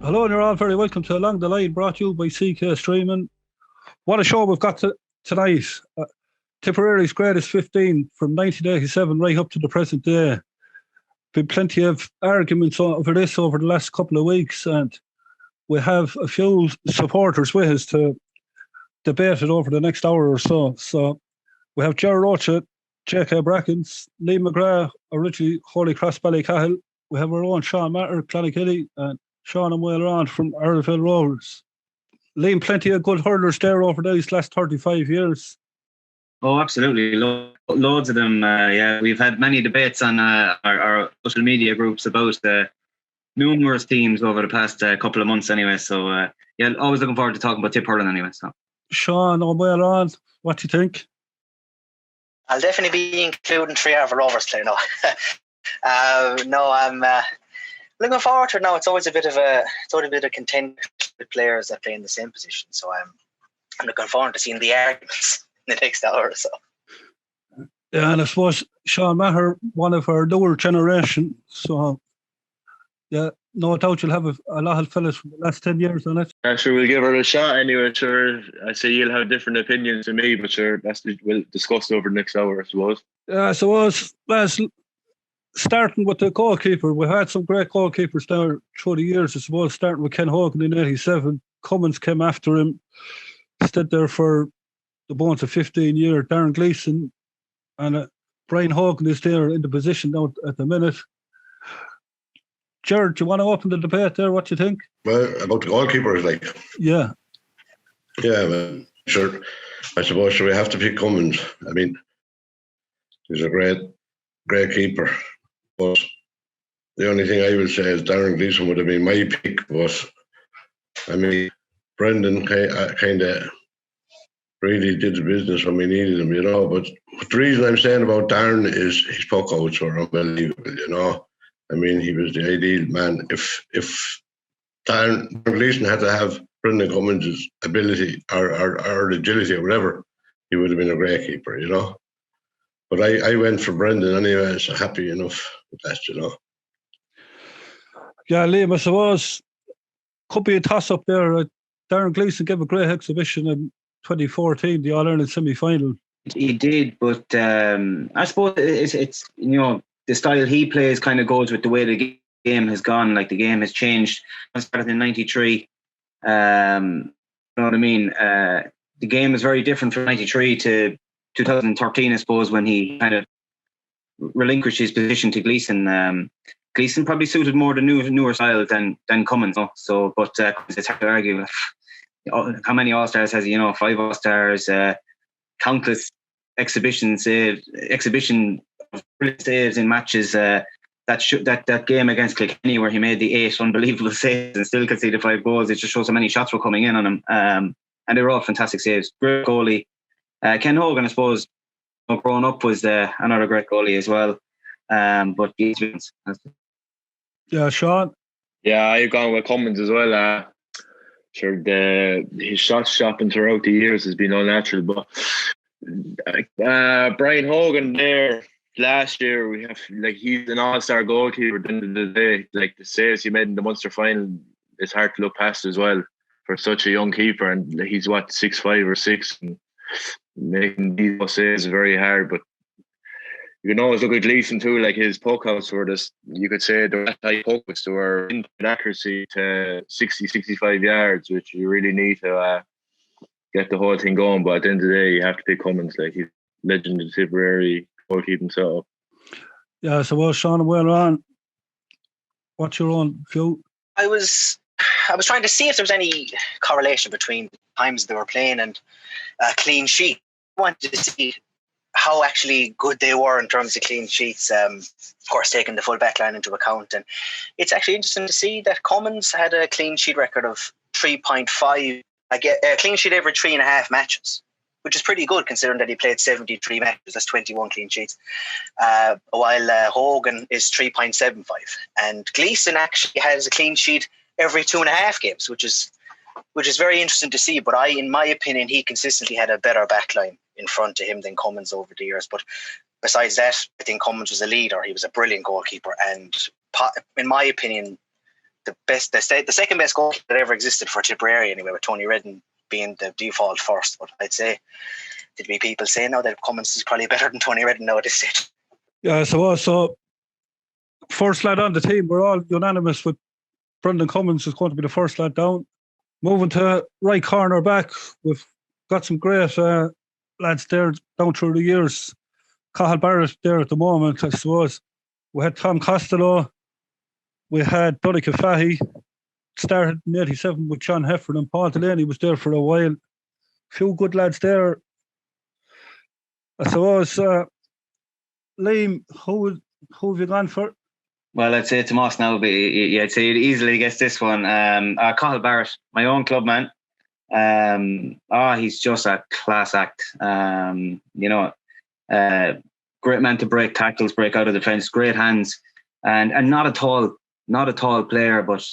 Hello, and you're all very welcome to Along the Line, brought to you by CK Streaming. What a show we've got tonight. Tipperary's greatest 15 from 1987 right up to the present day. Been plenty of arguments over this over the last couple of weeks, and we have a few supporters with us to debate it over the next hour or so. So we have Ger Rocha, J.K. Brackens, Lee McGrath, originally Holy Cross Ballycahill. We have our own Sean Maher, Clonakilty, and Sean and Will on from Iredale Rovers. Liam, plenty of good hurlers there over these last 35 years. Oh, absolutely. Loads of them. Yeah, we've had many debates on our social media groups about numerous teams over the past couple of months anyway. So, yeah, always looking forward to talking about Tip hurling anyway. So, Sean and Will on, what do you think? I'll definitely be including three Iredale Rovers there now. I'm looking forward to it now. It's always a bit of contention with players that play in the same position. So I'm looking forward to seeing the arguments in the next hour or so. Yeah, and I suppose Sean Maher, one of our newer generation. So, yeah, no doubt you'll have a lot of fellas from the last 10 years on it. Sure, we'll give her a shot anyway. Sure, I say you'll have different opinions than me, but sure, we'll discuss over the next hour, I suppose. Yeah, I suppose, starting with the goalkeeper, we had some great goalkeepers there through the years, I suppose, starting with Ken Hogan in 87. Cummins came after him, stood there for the bones of 15 years. Darren Gleeson and Brian Hogan is there in the position now at the minute. Jared, do you want to open the debate there? What do you think? Well, about the goalkeepers, like. Yeah. Yeah, well, sure. I suppose we have to pick Cummins. I mean, he's a great keeper. But the only thing I will say is Darren Gleeson would have been my pick. But I mean, Brendan kind of really did the business when we needed him, you know. But the reason I'm saying about Darren is his puck outs were unbelievable, you know. I mean, he was the ideal man. If Darren Gleeson had to have Brendan Cummins' ability or agility or whatever, he would have been a great keeper, you know. But I went for Brendan anyway, so happy enough with that, you know. Yeah, Liam, I suppose could be a toss-up there. Darren Gleeson gave a great exhibition in 2014, the All-Ireland semi-final. he did, but I suppose it's the style he plays kind of goes with the way the game has gone. Like the game has changed. I started in '93. You know what I mean? The game is very different from '93 to 2013, I suppose, when he kind of relinquished his position to Gleeson. Gleeson probably suited more the newer style than Cummins. So, but it's hard to argue. How many All-Stars has he? 5 All-Stars, countless exhibition saves in matches. That game against Kilkenny where he made the 8 unbelievable saves and still conceded 5 goals. It just shows how many shots were coming in on him. And they were all fantastic saves. Great goalie. Ken Hogan, I suppose, growing up was another great goalie as well. But yeah, Sean. Yeah, I've gone with Cummins as well. Sure, his shot shopping throughout the years has been unnatural, but Brian Hogan there last year, we have he's an all-star goalkeeper at the end of the day. Like the saves he made in the Munster final, it's hard to look past as well for such a young keeper, and he's 6'5" or 6, and making these saves is very hard. But you can always look at Gleeson too, like his puck outs were this, you could say the high puck outs were in accuracy to 60-65 yards, which you really need to get the whole thing going. But at the end of the day, you have to pick Cummins. Like he's legend of Tipperary goalkeeping setup. Yeah, so well, Sean, well on. What's your own view? I was trying to see if there was any correlation between times they were playing and a clean sheet. I wanted to see how actually good they were in terms of clean sheets, of course taking the full back line into account. And it's actually interesting to see that Cummins had a clean sheet record of 3.5, a clean sheet every 3.5 matches, which is pretty good considering that he played 73 matches. That's 21 clean sheets, while Hogan is 3.75. And Gleeson actually has a clean sheet every 2.5 games, which is very interesting to see. But in my opinion, he consistently had a better back line in front of him than Cummins over the years. But besides that, I think Cummins was a leader. He was a brilliant goalkeeper, and in my opinion, the second best goalkeeper that ever existed for Tipperary anyway, with Tony Redden being the default first. But I'd say there'd be people saying now that Cummins is probably better than Tony Redden now at this stage. Yeah, so first lad on the team, we're all unanimous with Brendan Cummins is going to be the first lad down. Moving to right corner back, we've got some great lads there down through the years. Cathal Barrett there at the moment, I suppose. We had Tom Costello. We had Donny Fahy. Started in 87 with John Heffern, and Paul Delaney was there for a while. Few good lads there. I suppose, Liam, who have you gone for? Well, I'd say Tomas now, but I'd say you'd easily guess this one. Cathal Barrett, my own club man. He's just a class act. Great man to break tackles, break out of defence, great hands, and not a tall player, but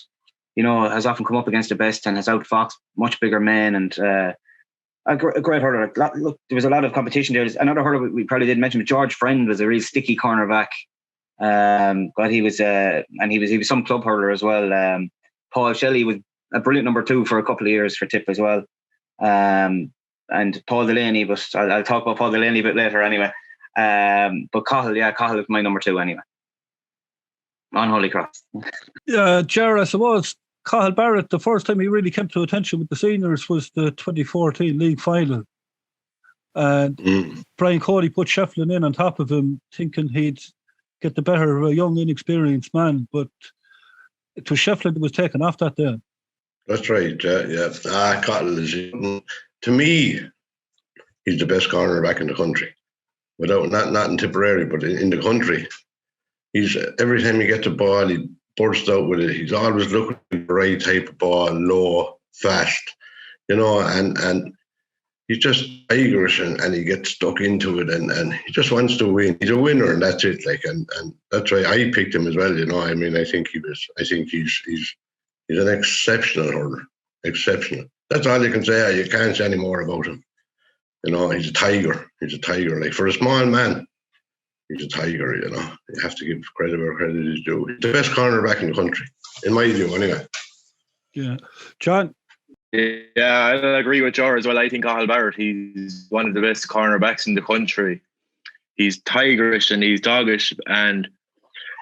has often come up against the best and has outfoxed much bigger men, and a great hurler. Look, there was a lot of competition there. Another hurler we probably didn't mention, but George Friend was a real sticky cornerback. But he was some club hurler as well. Paul Shelley was a brilliant number 2 for a couple of years for Tipp as well. And Paul Delaney, but I'll talk about Paul Delaney a bit later anyway. But Cathal is my number 2 anyway. On Holy Cross. Yeah, Ger, I suppose Cathal Barrett, the first time he really came to attention with the seniors was the 2014 league final. And Brian Cody put Shefflin in on top of him, thinking he'd get the better of a young, inexperienced man. But it was Shefflin that was taken off that day. That's right, yeah. Cathal is, to me, he's the best cornerback in the country. Without not in Tipperary, but in the country. He's every time he gets a ball, he bursts out with it. He's always looking for the right type of ball, low, fast, and he's just tigerish and he gets stuck into it and he just wants to win. He's a winner and that's it. And that's why I picked him as well. I think he's an exceptional hurler. Exceptional. That's all you can say. You can't say any more about him. He's a tiger. He's a tiger. Like for a small man, he's a tiger, You have to give credit where credit is due. He's the best cornerback in the country, in my view, anyway. Yeah. John? Yeah, I agree with Ger as well. I think Cathal Barrett, he's one of the best cornerbacks in the country. He's tigerish and he's doggish, and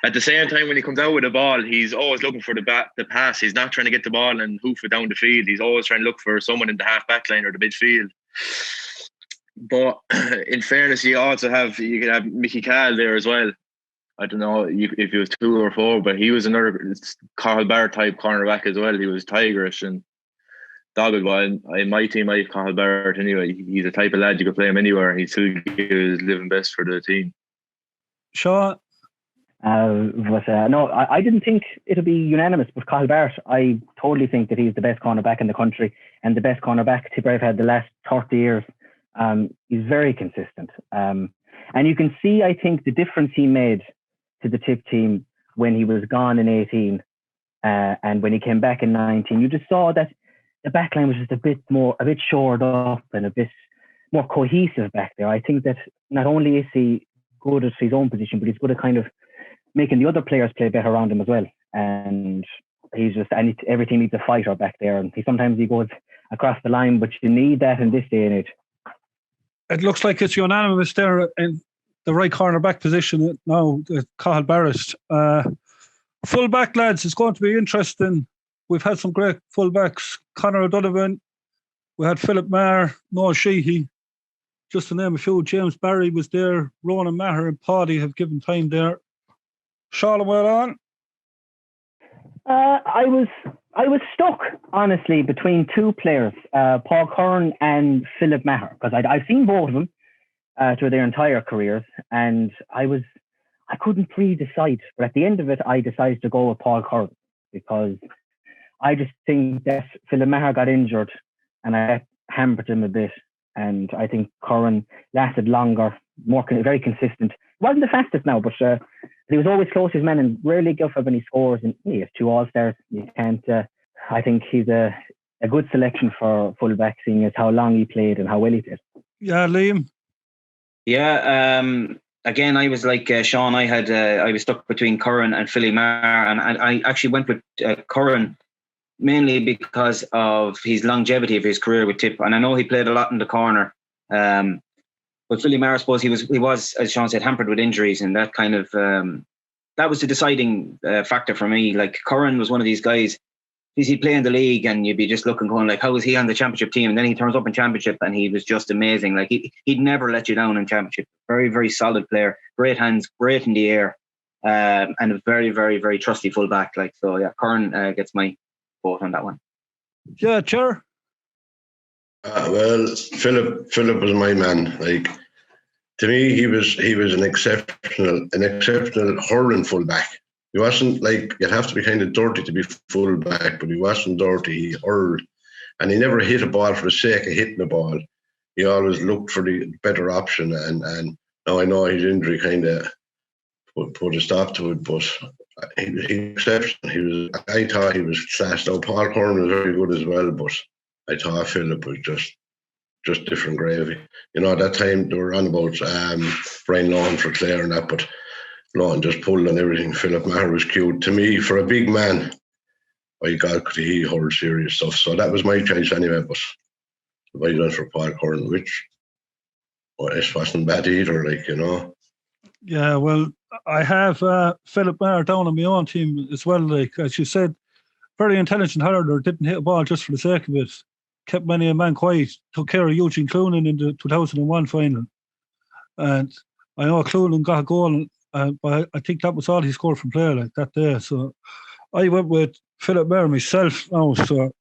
at the same time, when he comes out with the ball, he's always looking for the pass. He's not trying to get the ball and hoof it down the field. He's always trying to look for someone in the half-back line or the midfield. But in fairness, you could have Mickey Cahill there as well. I don't know if he was 2 or 4, but he was another Cathal Barrett type cornerback as well. He was tigerish and dogged. Well, in my team, I have Cathal Barrett anyway. He's the type of lad you could play him anywhere. He's still living best for the team. Shaw? No, I didn't think it'll be unanimous with Cathal Barrett. I totally think that he's the best cornerback in the country and the best cornerback Tipperary have had the last 30 years. He's very consistent. And you can see, I think, the difference he made to the Tipp team when he was gone in 18 and when he came back in 19. You just saw that the backline was just a bit shored up and a bit more cohesive back there. I think that not only is he good at his own position, but he's good at kind of making the other players play better around him as well. And every team needs a fighter back there. And sometimes he goes across the line, but you need that in this day and age. It looks like it's unanimous there in the right cornerback position now, Cathal Barrett. Full back, lads, it's going to be interesting. We've had some great full backs. Conor O'Donovan, we had Philip Maher, Noah Sheehy, just to name a few. James Barry was there. Ronan Maher and Paddy have given time there. Charlotte, well on. I was stuck, honestly, between 2 players, Paul Curran and Philip Maher, because I've seen both of them through their entire careers, and I couldn't really decide. But at the end of it, I decided to go with Paul Curran because I just think that Philip Maher got injured and I hampered him a bit, and I think Curran lasted longer, very consistent. Wasn't the fastest now, but he was always close to his men and rarely give up any scores. And he has 2 All-Stars. You can't. I think he's a good selection for fullback, seeing as how long he played and how well he did. Yeah, Liam. Yeah, again, I was like Sean. I was stuck between Curran and Philly Maher, and I actually went with Curran mainly because of his longevity of his career with Tipp, and I know he played a lot in the corner. But Philly Maher, I suppose he was, as Sean said, hampered with injuries, and that kind of that was the deciding factor for me. Like Curran was one of these guys. He'd play in the league, and you'd be just looking, going like, how is he on the championship team? And then he turns up in championship, and he was just amazing. Like he'd never let you down in championship. Very, very solid player. Great hands, great in the air, and a very, very, very trusty fullback. Like so, yeah. Curran gets my vote on that one. Yeah, Chair. Well, Philip was my man. Like, to me, he was an exceptional hurling fullback. He wasn't like, you'd have to be kind of dirty to be fullback, but he wasn't dirty. He hurled, and he never hit a ball for the sake of hitting the ball. He always looked for the better option, and now I know his injury kind of put a stop to it, but he was exceptional. I thought he was classed out. Paul Corn was very good as well, but I thought Philip was just different gravy. You know, at that time they were on about Brian Lawn for Clare and that, but Lawn just pulled on everything. Philip Maher was cute. To me, for a big man, by God, could he hold serious stuff. So that was my choice anyway, but I went for Paul Corn, which it wasn't bad either, like, you know. Yeah, well, I have Philip Maher down on my own team as well. Like, as you said, very intelligent hurler, didn't hit a ball just for the sake of it. Kept many a man quiet, took care of Eugene Cloonan in the 2001 final. And I know Cloonan got a goal, but I think that was all he scored from play like that day. So I went with Philip Maher myself now. So,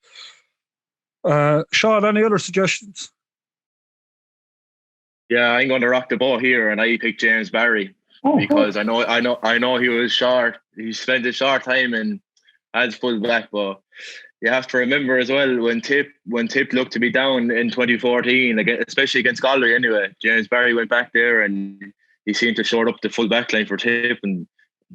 Sean, any other suggestions? Yeah, I'm going to rock the boat here, and I picked James Barry because I know he was short. He spent a short time as full back, but you have to remember as well when Tipp looked to be down in 2014, especially against Galway anyway, James Barry went back there and he seemed to short up the full back line for Tipp, and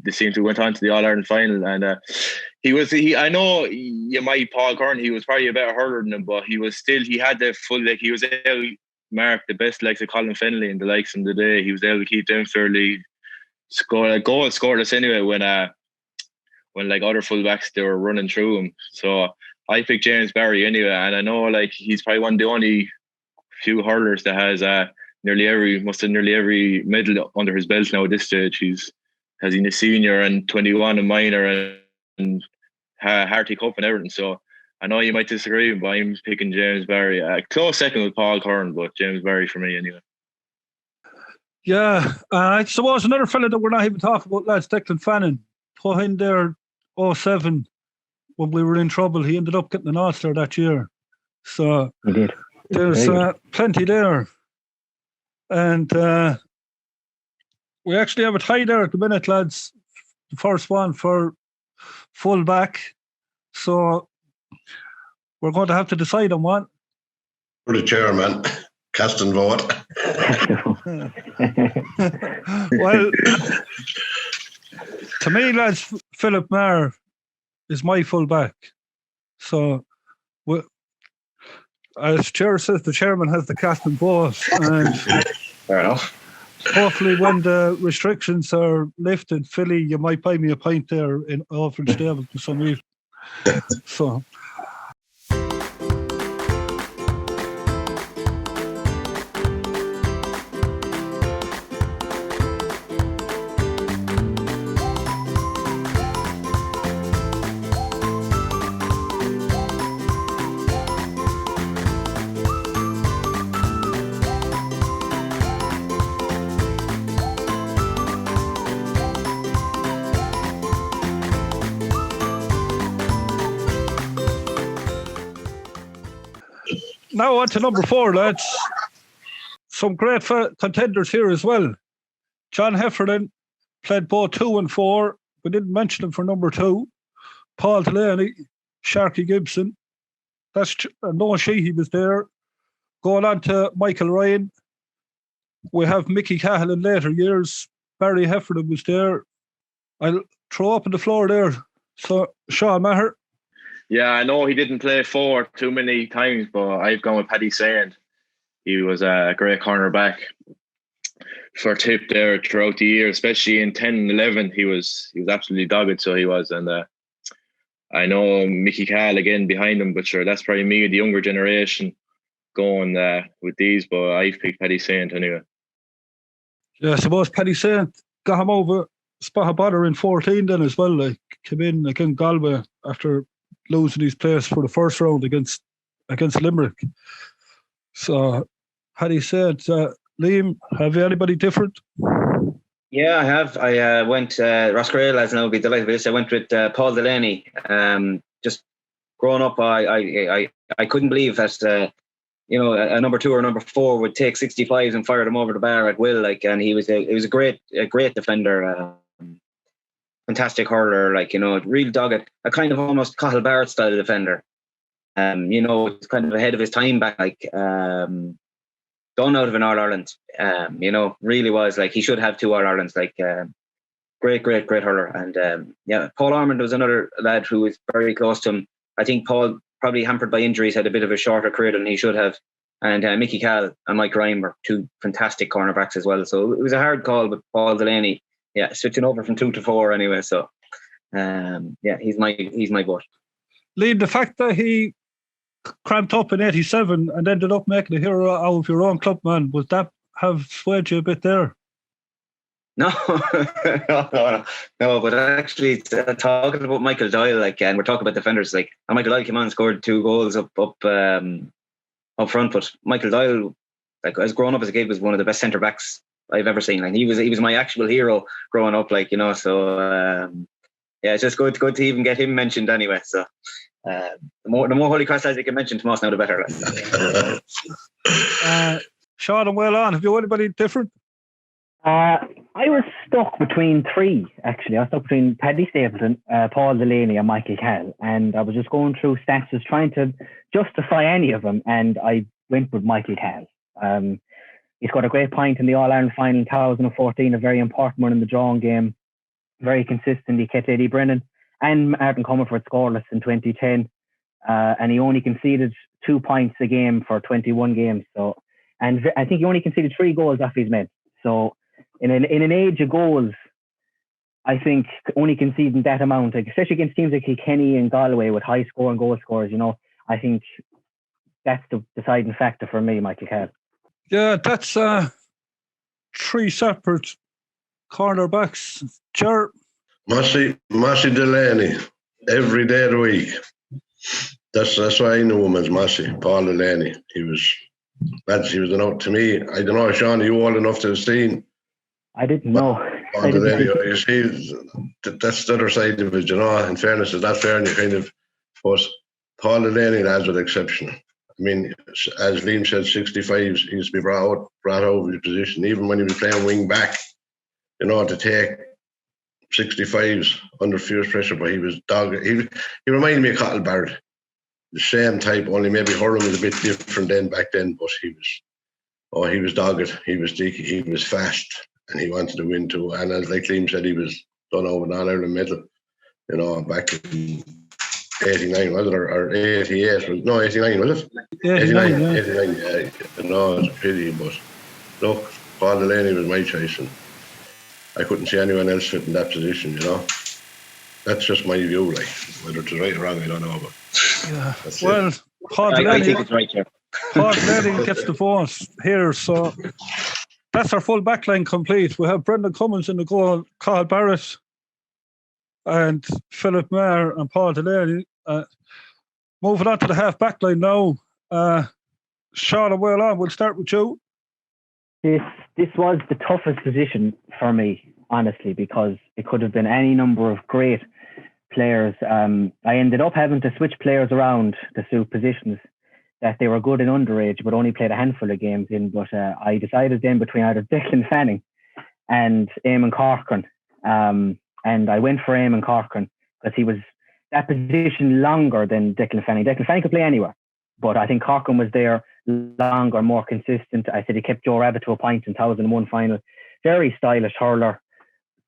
they seemed to went on to the All-Ireland final. And I know you might Paul Curran, he was probably a better hurler than him, but he had the full, like, he was able to mark the best likes of Colin Fennelly and the likes in the day. He was able to keep them fairly scoreless anyway when like other fullbacks they were running through him. So I picked James Barry anyway, and I know like he's probably one of the only few hurlers that has nearly every medal under his belt now at this stage. He's a senior and 21 and minor and Harty Cup and everything. So I know you might disagree, but I'm picking James Barry. Close second with Paul Curran, but James Barry for me anyway. Yeah, I suppose another fella that we're not even talking about, lads, Declan Fannin. Put in there 07 when we were in trouble. He ended up getting an All-Star that year. So he did. There's plenty there. And we actually have a tie there at the minute, lads. The first one for full back. So we're going to have to decide on one. For the chairman, cast and vote. Well, to me, lads, Philip Maher is my full back. So, as Chair says, the chairman has the cast and vote. And fair enough. Hopefully, when the restrictions are lifted, Philly, you might buy me a pint there in Alfred Stable for some reason. So. Now on to number 4, lads. Some great contenders here as well. John Heffernan played both 2 and 4. We didn't mention him for number 2. Paul Delaney, Sharky Gibson. That's Noah Sheehy was there. Going on to Michael Ryan. We have Mickey Cahill in later years. Barry Heffernan was there. I'll throw up on the floor there. So, Sean Maher. Yeah, I know he didn't play 4 too many times, but I've gone with Paddy Sand. He was a great cornerback. for Tipp there throughout the year, especially in 10 and 11. He was absolutely dogged, so he was. And I know Mickey Cahill again behind him, but sure, that's probably me, the younger generation, going with these. But I've picked Paddy Saint anyway. Yeah, I suppose Paddy Saint got him over spot a bother in 14 then as well. Like, came in against Galway after losing his place for the first round against Limerick. So Paddy Saint, Liam, have you anybody different? Yeah, I have. I went, Roscrea, lads, and I'll be delighted with this. I went with Paul Delaney. Just growing up, I couldn't believe that, a number 2 or number 4 would take 65s and fire them over the bar at will. Like, and he was a great defender, fantastic hurler. Like, real dogged, a kind of almost Cathal Barrett style defender. It's kind of ahead of his time back. Like, done out of an All-Ireland, really was. Like, he should have 2 All-Irelands. Like, great hurler. And Paul Ormond was another lad who was very close to him. I think Paul, probably hampered by injuries, had a bit of a shorter career than he should have. And Mickey Cahill and Mike Ryan were 2 fantastic cornerbacks as well. So it was a hard call, but Paul Delaney, switching over from 2 to 4 anyway. So he's my vote. Liam, the fact that he cramped up in 87 and ended up making a hero out of your own club, man, would that have swayed you a bit there? No, but actually, talking about Michael Doyle, like, and we're talking about defenders, like, and Michael Doyle came on and scored 2 goals up front. But Michael Doyle, like, as growing up as a kid, was one of the best centre backs I've ever seen. Like, he was my actual hero growing up, like, So it's just good to even get him mentioned anyway. So the more Holy Cross lads you can mention Tomas, now the better. Sean, and well on. Have you anybody different? I was stuck between 3, actually. I was stuck between Paddy Stapleton, Paul Delaney and Michael Cahill. And I was just going through stats, just trying to justify any of them. And I went with Michael Cahill. He scored a great point in the All-Ireland final in 2014, a very important one in the drawing game. Very consistent. He kept Eddie Brennan and Martin Comerford scoreless in 2010. And he only conceded 2 points a game for 21 games. And I think he only conceded 3 goals off his men. So in an age of goals, I think only conceding that amount, like, especially against teams like Kilkenny and Galway with high scoring goal scorers, I think that's the deciding factor for me, Michael Cahill. Yeah, that's 3 separate cornerbacks. Ger. Massey Delaney, every day of the week. That's why I knew him as Massey, Paul Delaney. He was an out to me. I don't know, Sean, are you old enough to have seen? I didn't know. Paul Delaney, you see, that's the other side of it, in fairness, is that fair? And you kind of, but Paul Delaney, lads, with exception. I mean, as Liam said, 65s, he used to be brought out of his position, even when he was playing wing back, to take 65s under fierce pressure, but he was dogged. He reminded me of Cathal Barrett. The same type, only maybe hurling was a bit different back then, but he was dogged, he was dicky, he was fast, and he wanted to win too. And as like Liam said, he was done over an All-Ireland medal, back in 89, was it, or 88? No, 89, was it? 89, yeah. 89, yeah. It's a pity, but look, Paul Delaney was my choice, and I couldn't see anyone else fit in that position, That's just my view, like, whether it's right or wrong, I don't know, but well, Paul I think it's right here. Paul Delaney gets the vote here, so that's our full backline complete. We have Brendan Cummins in the goal, Cathal Barrett and Philip Maher and Paul Delaney. Moving on to the half backline now. Sean, and well on, we'll start with you. This was the toughest position for me, honestly, because it could have been any number of great players. I ended up having to switch players around to suit positions that they were good in underage, but only played a handful of games in. But I decided then between either Declan Fanning and Eamon Corcoran. And I went for Eamon Corcoran because he was that position longer than Declan Fanning. Declan Fanning could play anywhere, but I think Corcoran was there longer, more consistent. I said he kept Joe Rabbit to a point in 2001 final. Very stylish hurler.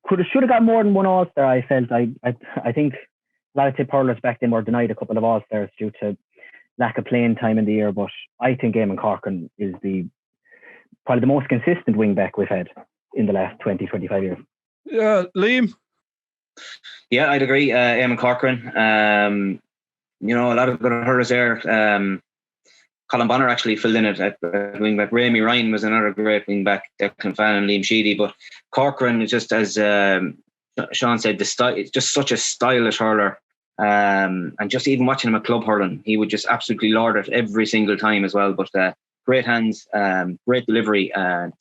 Should have got more than one All-Star, I felt. I think a lot of Tipp hurlers back then were denied a couple of All-Stars due to lack of playing time in the year, but I think Eamon Corcoran is probably the most consistent wing back we've had. in the last 20, 25 years. Yeah, Liam. Yeah, I'd agree. Eamon Corcoran. A lot of good hurlers there. Colin Bonner actually filled in at wing back. Rami Ryan was another great wing back. Declan Fan and Liam Sheedy. But Corcoran is just, as Sean said, it's just such a stylish hurler. And just even watching him at club hurling, he would just absolutely lord it every single time as well. But great hands, great delivery. And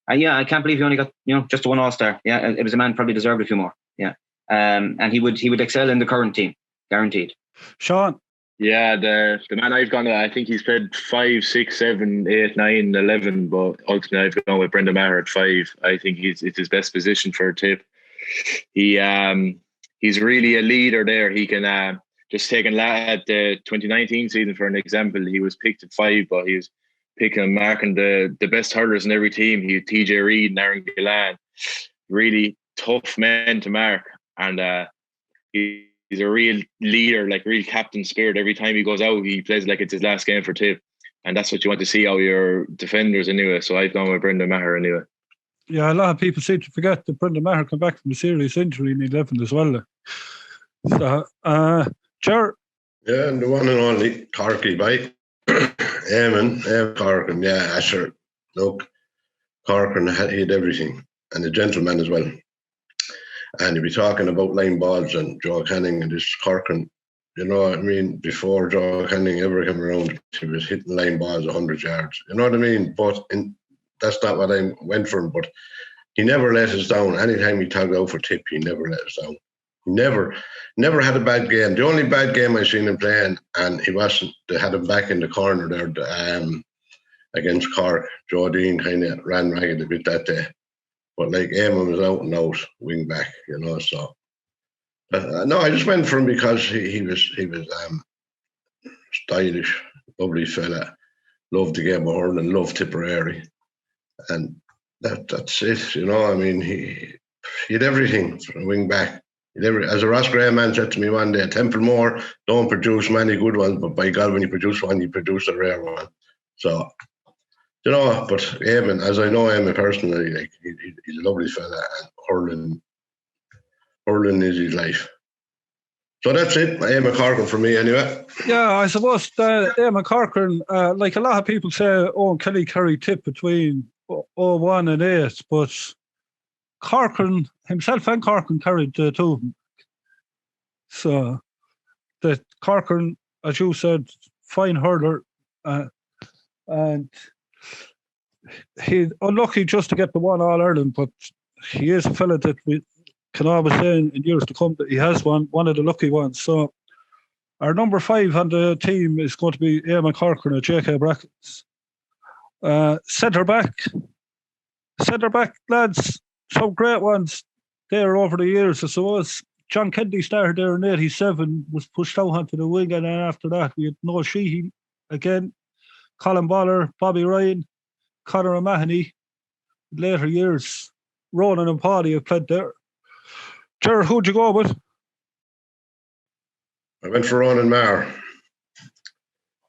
I can't believe he only got just one All-Star. Yeah, it was a man probably deserved a few more. Yeah, and he would excel in the current team, guaranteed. Sean. Yeah, the man I've gone with, I think he's played 5, 6, 7, 8, 9, 11, but ultimately I've gone with Brendan Maher at 5. I think it's his best position for a Tipp. He's really a leader there. He can just taking at the 2019 season for an example, he was picked at 5, but he was picking and marking the best hurlers in every team. He had TJ Reid and Aaron Gillan, really tough men to mark, and he's a real leader, like real captain spirit. Every time he goes out, he plays like it's his last game for Tipp, and that's what you want to see out of your defenders anyway. So I've gone with Brendan Maher anyway. Yeah, a lot of people seem to forget that Brendan Maher came back from a serious injury in 11 as well. So, Ger. Yeah, and the one and only Corky by Eamon Corcoran. Yeah, sure. Look, Corcoran he had everything, and a gentleman as well. And you'd be talking about line balls and Joe Canning and this Corcoran. Before Joe Canning ever came around, he was hitting line balls 100 yards. You know what I mean? But that's not what I went for him. But he never let us down. Anytime he tagged out for Tipp, he never let us down. Never had a bad game. The only bad game I seen him playing, and he wasn't. They had him back in the corner there against Cork. Joe Dean kind of ran ragged a bit that day. But like Eamon was out and out wing back, So no, I just went for him because he was stylish, lovely fella, loved the game of hurling, loved Tipperary, and that's it. He had everything for a wing back. As a Ross Gray man said to me one day, Templemore don't produce many good ones, but by God, when you produce one, you produce a rare one. So. But Eamon, as I know Eamon personally, like he's a lovely fella, and hurling is his life. So that's it. Eamon Corcoran for me, anyway. Yeah, I suppose Eamon Corcoran, like a lot of people say, Owen Kelly carried Tipp between 01 and 8, but Corcoran himself and Corcoran carried the two of them. So the Corcoran, as you said, fine hurler, and he's unlucky just to get the one All-Ireland, but he is a fella that we can always say in years to come that he has one of the lucky ones. So our number 5 on the team is going to be Eamon Corcoran at JK Brackets. Centre back, lads, some great ones there over the years. I suppose John Kennedy started there in 87, was pushed out onto the wing, and then after that we had Noel Sheehy again, Colin Bonner, Bobby Ryan, Conor O'Mahony. Later years, Ronan and Paddy have played there. Jared, who'd you go with? I went for Ronan Maher.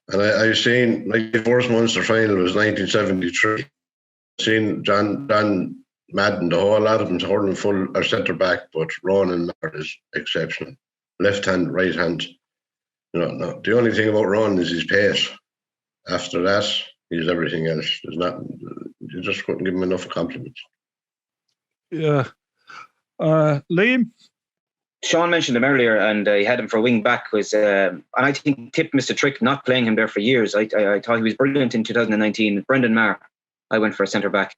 And I seen, like, the first Munster final was 1973. Seen John Madden, the whole lot of them hurling full or centre back, but Ronan Maher is exceptional. Left hand, right hand. No. The only thing about Ronan is his pace. After that, he's everything else. You just couldn't give him enough compliments. Yeah. Liam? Sean mentioned him earlier, and he had him for wing back. And I think Tipp missed a trick not playing him there for years. I thought he was brilliant in 2019. Brendan Maher, I went for a centre back.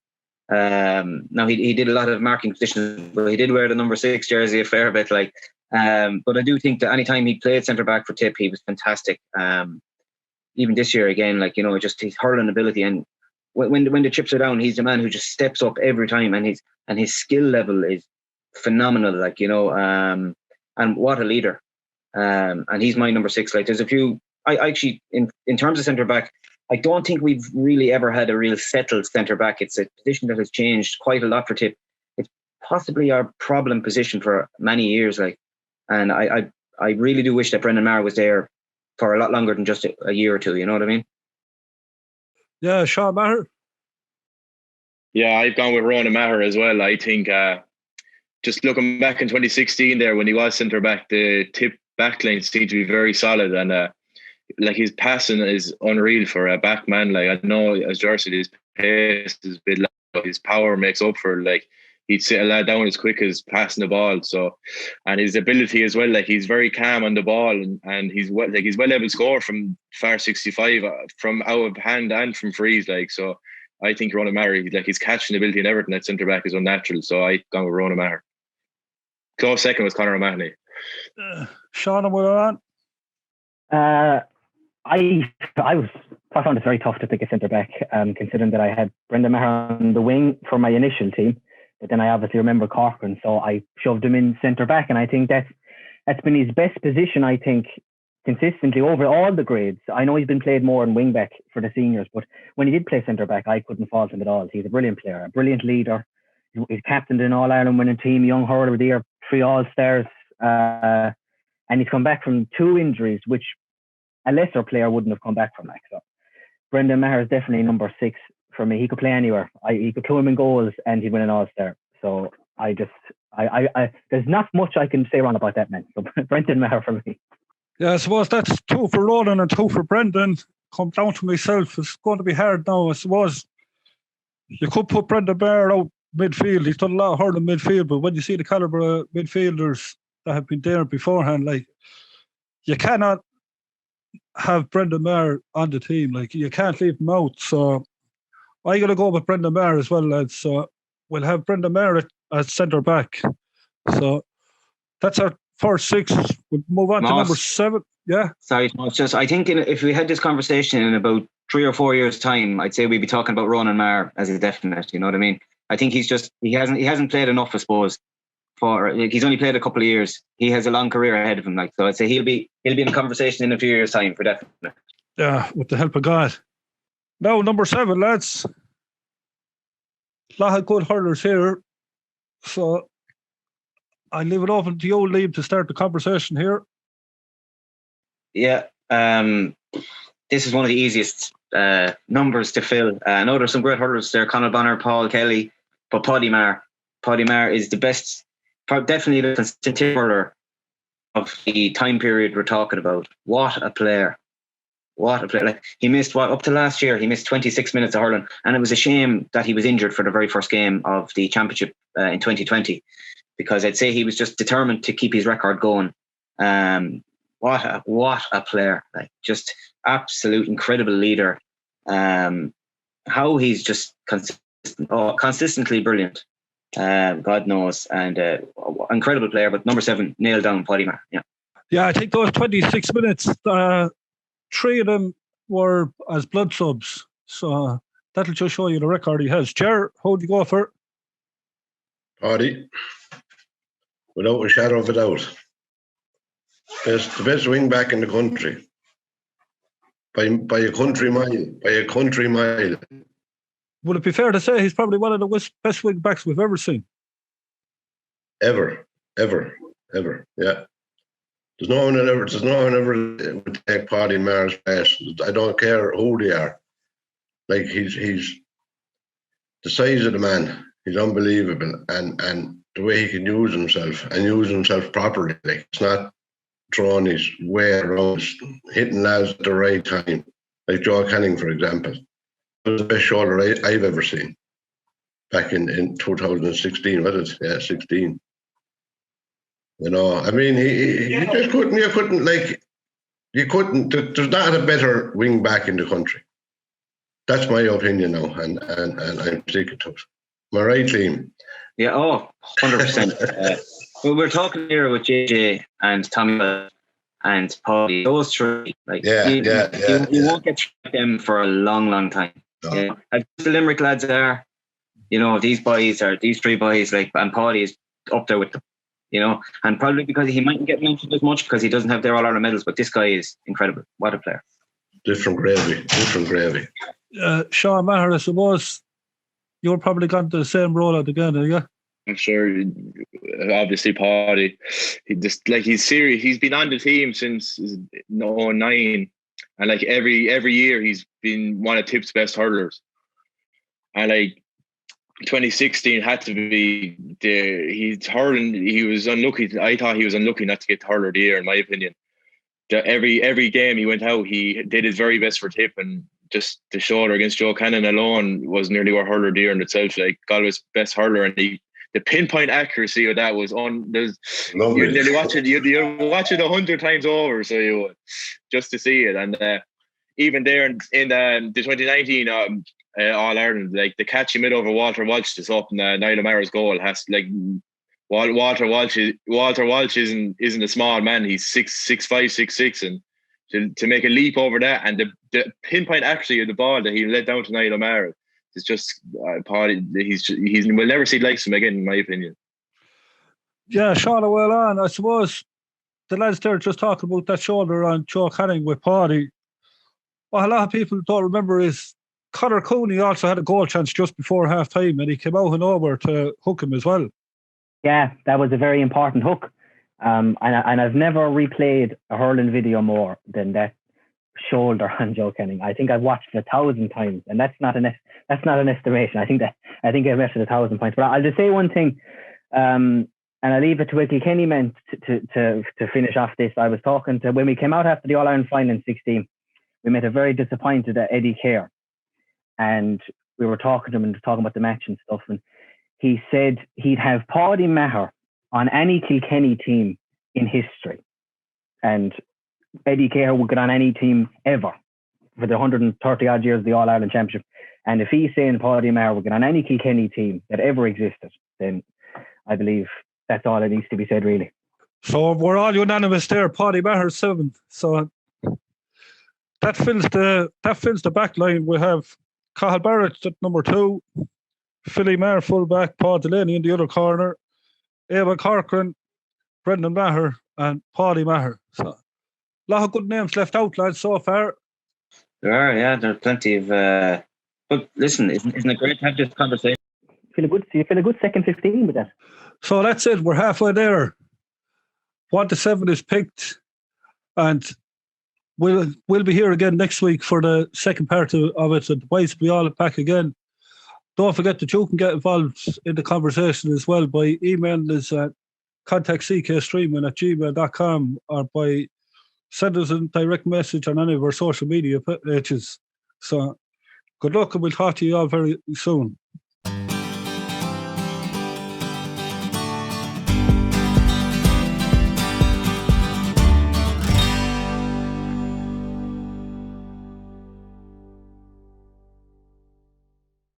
Now he did a lot of marking positions, but he did wear the number 6 jersey a fair bit. But I do think that any time he played centre back for Tipp, he was fantastic. Even this year again, just his hurling ability, and when the chips are down, he's the man who just steps up every time, and his skill level is phenomenal. And what a leader. And he's my number 6. There's a few. I actually, in terms of centre back, I don't think we've really ever had a real settled centre back. It's a position that has changed quite a lot for Tipp. It's possibly our problem position for many years. And I really do wish that Brendan Maher was there for a lot longer than just a year or two. You know what I mean? Yeah, Sean Maher. Yeah, I've gone with Ronan Maher as well. I think just looking back in 2016 there when he was centre back, the Tipp backline seemed to be very solid, and like his passing is unreal for a back man. Like I know, as George said, his pace is a bit low, but his power makes up for like he'd sit a lad down as quick as passing the ball. So, and his ability as well, like he's very calm on the ball, and he's well able to score from far 65 from out of hand and from frees. Like so, I think Ronan Maher, like his catching ability and everything at centre back is unnatural. So I gone with Ronan Maher. Close second was Conor O'Mahony. Sean, we're on. I found it very tough to pick a centre back, considering that I had Brendan Maher on the wing for my initial team, but then I obviously remember Corcoran, so I shoved him in centre back, and I think that's been his best position. I think consistently over all the grades. I know he's been played more in wing back for the seniors, but when he did play centre back, I couldn't fault him at all. He's a brilliant player, a brilliant leader. He's captained an All Ireland winning team, young hurler of the year, 3 All Stars, and he's come back from 2 injuries, which a lesser player wouldn't have come back from. Like, so Brendan Maher is definitely number 6 for me. He could play anywhere. He could throw him in goals and he'd win an All Star. So I there's not much I can say wrong about that man. So Brendan Maher for me. Yeah, I suppose that's 2 for Ronan and 2 for Brendan. Come down to myself. It's going to be hard now. I suppose you could put Brendan Maher out midfield. He's done a lot of hurling midfield, but when you see the calibre of midfielders that have been there beforehand, like you cannot have Brendan Maher on the team. Like you can't leave him out. So I got to go with Brendan Maher as well, lads. So we'll have Brendan Maher at centre back. So that's our first 6. We'll move on to number 7. Yeah. Sorry, Tomas. Just I think if we had this conversation in about 3 or 4 years' time, I'd say we'd be talking about Ronan Maher as a definite. You know what I mean? I think he hasn't played enough, I suppose. He's only played a couple of years. He has a long career ahead of him. Like so, I'd say he'll be in the conversation in a few years' time for definite. Yeah, with the help of God. Now number 7, lads. A lot of good hurlers here. So I leave it open to you, Liam, to start the conversation here. Yeah, this is one of the easiest numbers to fill. I know there's some great hurlers there: Conor Bonner, Paul Kelly, but Paddy Maher is the best, definitely the consistent hurler of the time period we're talking about. What a player! Like he missed up to last year. He missed 26 minutes of hurling, and it was a shame that he was injured for the very first game of the championship in 2020, because I'd say he was just determined to keep his record going. What a player! Like just absolute incredible leader. How he's just consistently brilliant. God knows, and incredible player. But number 7, nailed down, Paddy Maher. Yeah, I think those 26 minutes. 3 of them were as blood subs, so that'll just show you the record he has. Ger, how'd you go for it? Paddy, without a shadow of a doubt. The best wing back in the country. By a country mile. Would it be fair to say he's probably one of the best wing backs we've ever seen? Ever. Yeah. There's no one ever would take Paddy Maher's place. I don't care who they are. Like he's the size of the man. He's unbelievable, and the way he can use himself properly. Like it's not throwing his way around, hitting lads at the right time. Like Joe Canning, for example. It was the best shoulder I've ever seen. Back in 2016, was it? Yeah, 16. You know, I mean, you just couldn't. There's not a better wing back in the country. That's my opinion now, and I'm sticking to it. Am I right, Liam? Yeah, 100%. Well, we're talking here with JJ and Tommy and Paddy. Those 3, like, you won't get them for a long, long time. No. Yeah. And the Limerick lads are, these 3 boys, like, and Paddy is up there with them. And probably because he mightn't get mentioned as much because he doesn't have their All-Ireland medals, but this guy is incredible. What a player. Different gravy. Sean Maher, I suppose you're probably gone to the same rollout again, are you? I'm sure, obviously, Paddy. He's serious. He's been on the team since 2009, and like every year he's been one of Tipp's best hurlers. And like 2016 had to be he's hurling. He was unlucky. I thought he was unlucky not to get hurler of the year, in my opinion. Every game he went out, he did his very best for Tipp, and just the shoulder against Joe Cannon alone was nearly what hurler of the year in itself. Like Galway's best hurler, and the pinpoint accuracy of that was on. You'd nearly watch it. You'd watch it 100 times over, so you would, just to see it. And even there in the 2019 All Ireland, like the catch he made over Walter Walsh just up in Niall Maher's goal has like. Walter Walsh isn't a small man. He's 6'5", 6'6", and to make a leap over that, and the pinpoint actually of the ball that he let down to Niall Maher is just we'll never see the likes of him again, in my opinion. Yeah, Sean, well on. I suppose the lads there just talking about that shoulder on Joe Canning with Paddy. What a lot of people don't remember is Conor Cooney also had a goal chance just before half time, and he came out and over to hook him as well. Yeah, that was a very important hook. And I've never replayed a hurling video more than that shoulder on Joe Canning. I think I've watched it 1,000 times, and that's not an estimation. I think I've watched it 1,000 times. But I'll just say one thing, and I'll leave it to what Kilkenny meant to finish off this. I was talking to, when we came out after the All Ireland final in 16, we met a very disappointed Eddie Kerr, and we were talking to him and talking about the match and stuff, and he said he'd have Paddy Maher on any Kilkenny team in history. And Eddie Kerr would get on any team ever for the 130 odd years of the All Ireland Championship. And if he's saying Paddy Maher would get on any Kilkenny team that ever existed, then I believe that's all that needs to be said, really. So we're all unanimous there. Paddy Maher 7th. So that fills the back line. We have Cathal Barrett at number 2. Philly Maher fullback, Paul Delaney in the other corner, Eamon Corcoran, Brendan Maher, and Paddy Maher. So, a lot of good names left out, lads, so far. There are, yeah. There are plenty of. But listen, isn't it great to have this conversation? You feel a good second 15 with that. So that's it. We're halfway there. 1 to 7 is picked, and we'll be here again next week for the second part of it. And the boys will be all back again. Don't forget that you can get involved in the conversation as well by emailing us at contactckstreaming@gmail.com or by sending us a direct message on any of our social media pages. So good luck, and we'll talk to you all very soon.